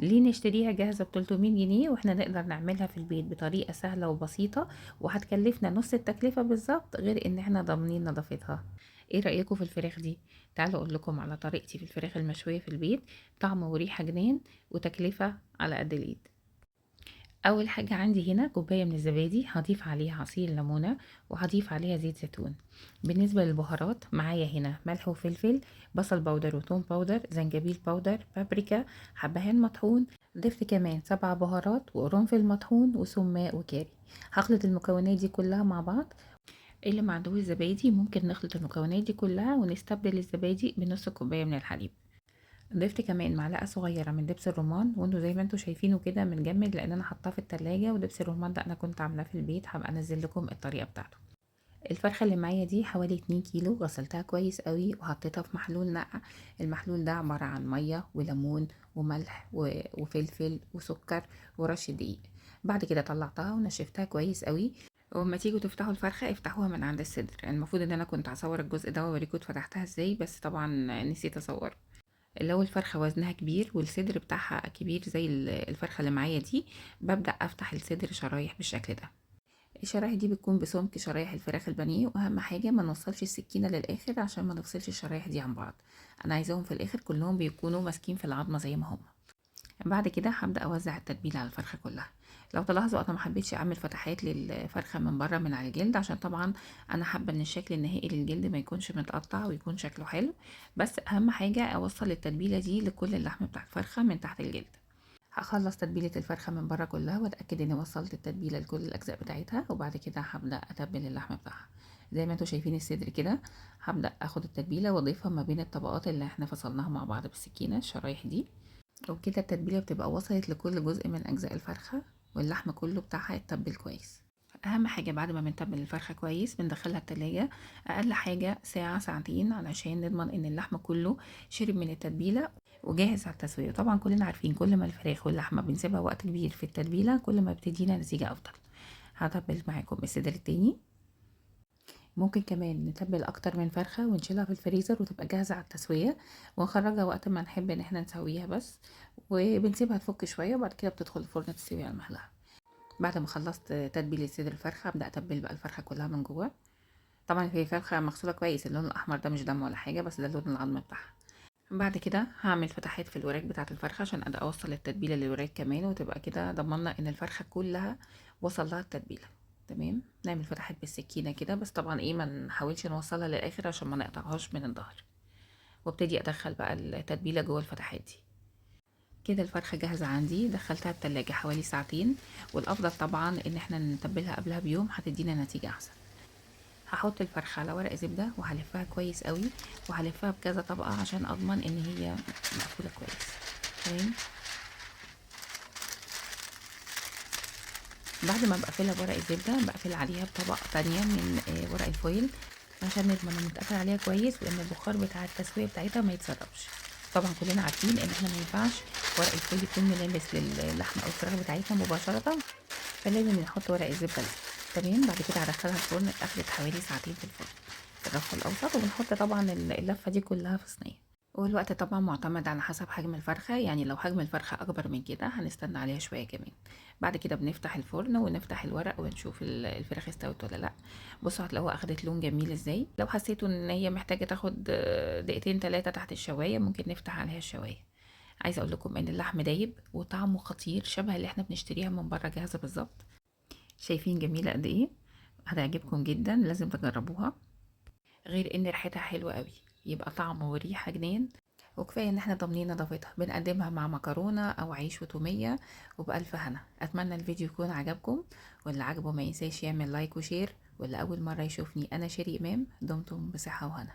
ليه نشتريها جاهزة ب300 جنيه واحنا نقدر نعملها في البيت بطريقة سهلة وبسيطة، وهتكلفنا نص التكلفة بالظبط، غير ان احنا ضامنين نظافتها. ايه رأيكم في الفراخ دي؟ تعالوا اقول لكم على طريقتي في الفراخ المشوية في البيت. طعم وريحة جنان، وتكلفة على قد الايد. اول حاجة عندي هنا كوباية من الزبادي، هضيف عليها عصير ليمونة، وهضيف عليها زيت زيتون. بالنسبة للبهارات معايا هنا ملح وفلفل، بصل باودر وتوم باودر، زنجبيل باودر، بابريكا، حبهان مطحون. ضفت كمان 7 بهارات وقرنفل مطحون وسماق وكاري. هخلط المكونات دي كلها مع بعض. اللي ما عندهوش زبادي ممكن نخلط المكونات دي كلها ونستبدل الزبادي بنص كوباية من الحليب. ضفت كمان معلقة صغيرة من دبس الرمان، وانتوا زي ما انتوا شايفينه كده متجمد لان انا حطاه في التلاجة، ودبس الرمان ده انا كنت عاملاه في البيت، هبقى انزل لكم الطريقة بتاعته. الفرخة اللي معايا دي حوالي 2 كيلو، غسلتها كويس قوي وحطيتها في محلول نقع. المحلول ده عبارة عن مية وليمون وملح وفلفل وسكر ورشة دقيق. بعد كده طلعتها ونشفتها كويس قوي. وما تيجوا تفتحوا الفرخة افتحوها من عند الصدر. المفروض ان انا كنت هصور الجزء ده واوريكم اتفتحتها ازاي، بس طبعا نسيت اصور. لو الفرخة وزنها كبير والصدر بتاعها كبير زي الفرخة اللي معايا دي، ببدأ افتح الصدر شرايح بالشكل ده. الشرايح دي بتكون بسمك شرايح الفراخ البانيه، واهم حاجة ما نوصلش السكينة للاخر عشان ما نفصلش الشرايح دي عن بعض. انا عايزاهم في الاخر كلهم بيكونوا ماسكين في العظمة زي ما هم. بعد كده هبدأ اوزع التتبيلة على الفرخة كلها. لو تلاحظوا انا ما حبيتش اعمل فتحات للفرخة من بره من على الجلد، عشان طبعا انا حابة ان الشكل النهائي للجلد ما يكونش متقطع ويكون شكله حلو. بس اهم حاجة اوصل التتبيلة دي لكل اللحم بتاع الفرخة من تحت الجلد. هخلص تتبيلة الفرخة من بره كلها واتأكد اني وصلت التتبيلة لكل الاجزاء بتاعتها، وبعد كده هبدأ اتبل اللحم بتاعها. زي ما انتوا شايفين الصدر كده، هبدأ اخد التتبيلة واضيفها ما بين الطبقات اللي احنا فصلناها مع بعض بالسكينة، الشرايح دي. وبكده التتبيلة بتبقى وصلت لكل جزء من أجزاء الفرخة، واللحم كله بتاعها يتبل كويس. أهم حاجة بعد ما بنتبل الفرخة كويس بندخلها التلاجة أقل حاجة ساعة ساعتين، علشان نضمن إن اللحم كله شرب من التتبيلة وجاهز على التسوية. طبعا كلنا عارفين كل ما الفراخ واللحمة بنسيبها وقت كبير في التتبيلة كل ما بتدينا نتيجة أفضل. هتبل معاكم الصدر التاني. ممكن كمان نتبل اكتر من فرخة ونشيلها في الفريزر وتبقى جاهزة على التسوية، ونخرجها وقت ما نحب ان احنا نسويها بس. وبنسيبها تفك شوية وبعد كده بتدخل الفرن تستوي على مهلها. بعد ما خلصت تتبيلة صدر الفرخة ابدأ اتبل بقى الفرخة كلها من جوه. طبعا هي فرخة مغسولة كويس، اللون الاحمر ده مش دم ولا حاجة، بس ده لون العظم بتاعها. بعد كده هعمل فتحات في الوراك بتاعة الفرخة عشان ابدأ اوصل التتبيلة للوراك كمان، وتبقى كده ضمنا ان الفرخة كلها وصل لها التتبيلة. تمام، نعمل فتحات بالسكينة كده، بس طبعا ايه ما نحاولش نوصلها للاخر عشان ما نقطعهاش من الظهر. وابتدي ادخل بقى التتبيلة جوه الفتحات دي. كده الفرخة جاهزة عندي، دخلتها التلاجة حوالي ساعتين. والافضل طبعا ان احنا نتبلها قبلها بيوم، هتدينا نتيجة احسن. هحط الفرخة على ورق زبدة وهلفها كويس قوي، وهلفها بكذا طبقة عشان اضمن ان هي مقفولة كويس. تمام. بعد ما بقفلها بورق الزبدة بقفل عليها بطبقة تانية من ورق الفويل، عشان نضمن ان متقفل عليها كويس وان البخار بتاع التسوية بتاعتها ما يتسربش. طبعا كلنا عارفين ان احنا ما ينفعش ورق الفويل يكون ملامس للحمة او الفراخ بتاعتنا مباشرة، فلازم نحط ورق الزبدة ده. تمام. بعد كده هدخلها الفرن، اتقفلت حوالي ساعتين في الفرن في الرف الاوسط، وبنحط طبعا اللفة دي كلها في صينية. والوقت طبعا معتمد على حسب حجم الفرخة، يعني لو حجم الفرخة أكبر من كده هنستنى عليها شوية كمان. بعد كده بنفتح الفرن ونفتح الورق ونشوف الفراخ استوت ولا لأ. بصوا هتلاقوها أخدت لون جميل ازاي. لو حسيتوا ان هي محتاجة تاخد دقيقتين 3 تحت الشواية ممكن نفتح عليها الشواية. عايزة اقول لكم ان اللحم دايب وطعمه خطير، شبه اللي احنا بنشتريها من بره جاهزة بالظبط. شايفين جميلة قد ايه؟ هتعجبكم جدا، لازم تجربوها. غير ان ريحتها حلوة قوي، يبقى طعم وريحة جنان. وكفاية ان احنا ضامنين نظافتها، بنقدمها مع مكرونة او عيش وتومية وبألف هنا. اتمنى الفيديو يكون عجبكم، واللي عجبه ما ينساش يعمل لايك وشير. واللي اول مرة يشوفني انا شيري امام، دمتم بصحة وهنا.